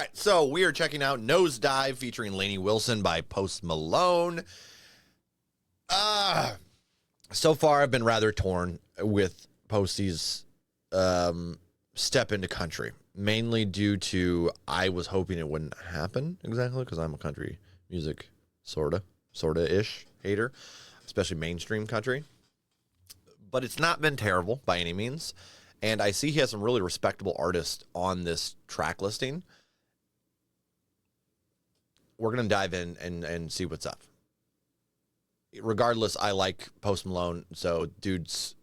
right, so we are checking out Nosedive featuring Lainey Wilson by Post Malone. So far, I've been rather torn with Posty's step into country, mainly due to I was hoping it wouldn't happen exactly because I'm a country music sorta-ish hater, especially mainstream country. But it's not been terrible by any means, and I see he has some really respectable artists on this track listing. We're going to dive in and see what's up. Regardless, I like Post Malone, so dude's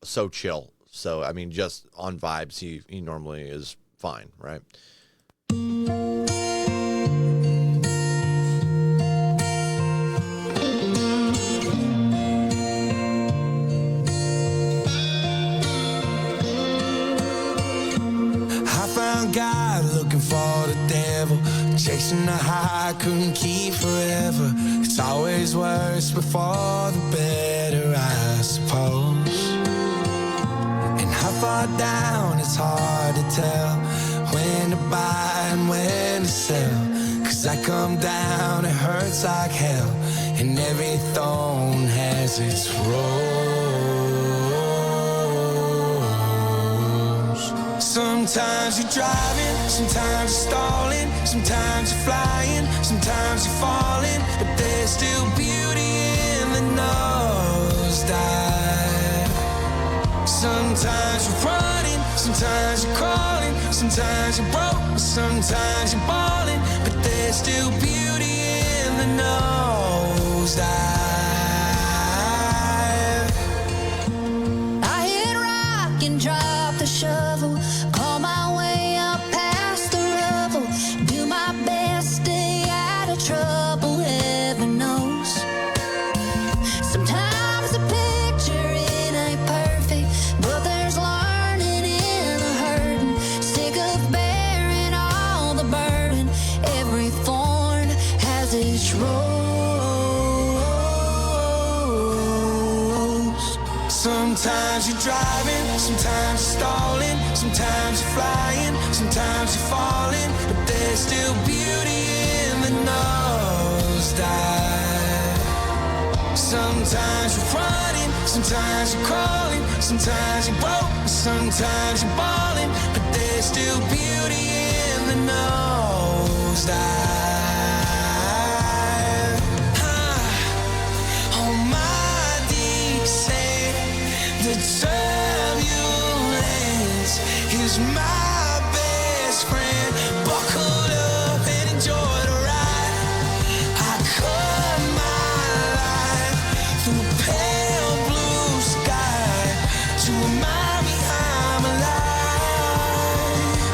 so chill. So, I mean, just on vibes, he normally is fine, right? I found God looking for the devil, chasing the high, couldn't keep forever. It's always worse before the better, I suppose. And how far down, it's hard to tell when to buy and when to sell. Cause I come down, it hurts like hell, and every thorn has its rose. Sometimes you're driving, sometimes you're stalling, sometimes you're flying, sometimes you're falling, but there's still beauty in the nosedive. Sometimes you're running, sometimes you're crawling, sometimes you're broke, sometimes you're balling, but there's still beauty in the nosedive. I hit rock and drop the shovel, call my way up past the rubble, do my best, stay out of trouble, heaven knows. Sometimes the picture, it ain't perfect, but there's learning in the hurting, sick of bearing all the burden, every thorn has its rose. Sometimes you're driving, sometimes you're stalling, sometimes you're flying, sometimes you're falling, but there's still beauty in the nosedive. Sometimes you're running, sometimes you're crawling, sometimes you're broke, sometimes you're balling, but there's still beauty in the nosedive. On my descent, the turbulence is my best friend. Buckle up and enjoy the ride. I cut my life through pale blue sky to remind me I'm alive.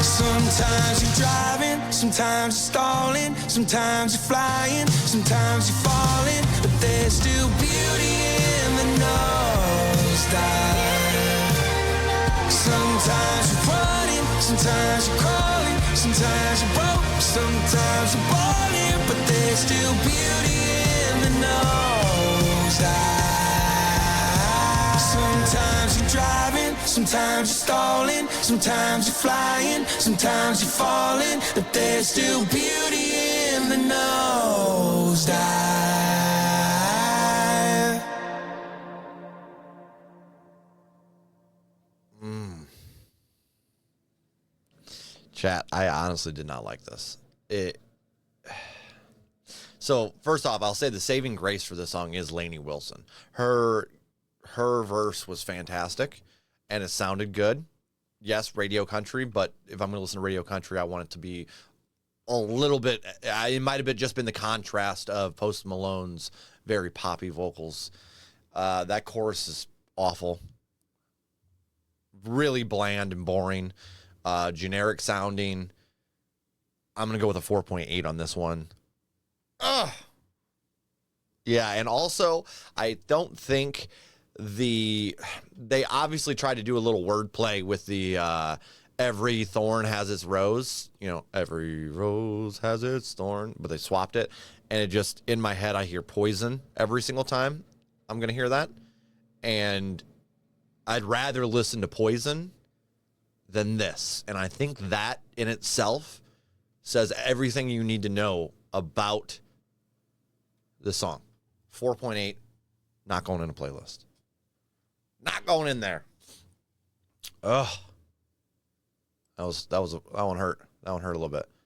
Sometimes you're driving, sometimes you're stalling, sometimes you're flying, sometimes you're falling, but there's still beauty in the nosedive. Sometimes you're running, sometimes you're crawling, sometimes you're broke, sometimes you're balling, but there's still beauty in the nosedive. Sometimes you're driving, sometimes you're stalling, sometimes you're flying, sometimes you're falling, but there's still beauty in the nosedive. Chat, I honestly did not like this. So, first off, I'll say the saving grace for this song is Lainey Wilson. Her verse was fantastic, and it sounded good. Yes, radio country, but if I'm going to listen to radio country, I want it to be a little bit... It might have just been the contrast of Post Malone's very poppy vocals. That chorus is awful. Really bland and boring. Generic sounding. I'm going to go with a 4.8 on this one. Ugh. Yeah, and also, I don't think they obviously tried to do a little wordplay with the every thorn has its rose. You know, every rose has its thorn, but they swapped it. And it just, in my head, I hear poison every single time I'm going to hear that. And I'd rather listen to Poison than this. And I think that in itself says everything you need to know about the song. 4.8, not going in a playlist. Not going in there. Ugh. That one hurt. That one hurt a little bit.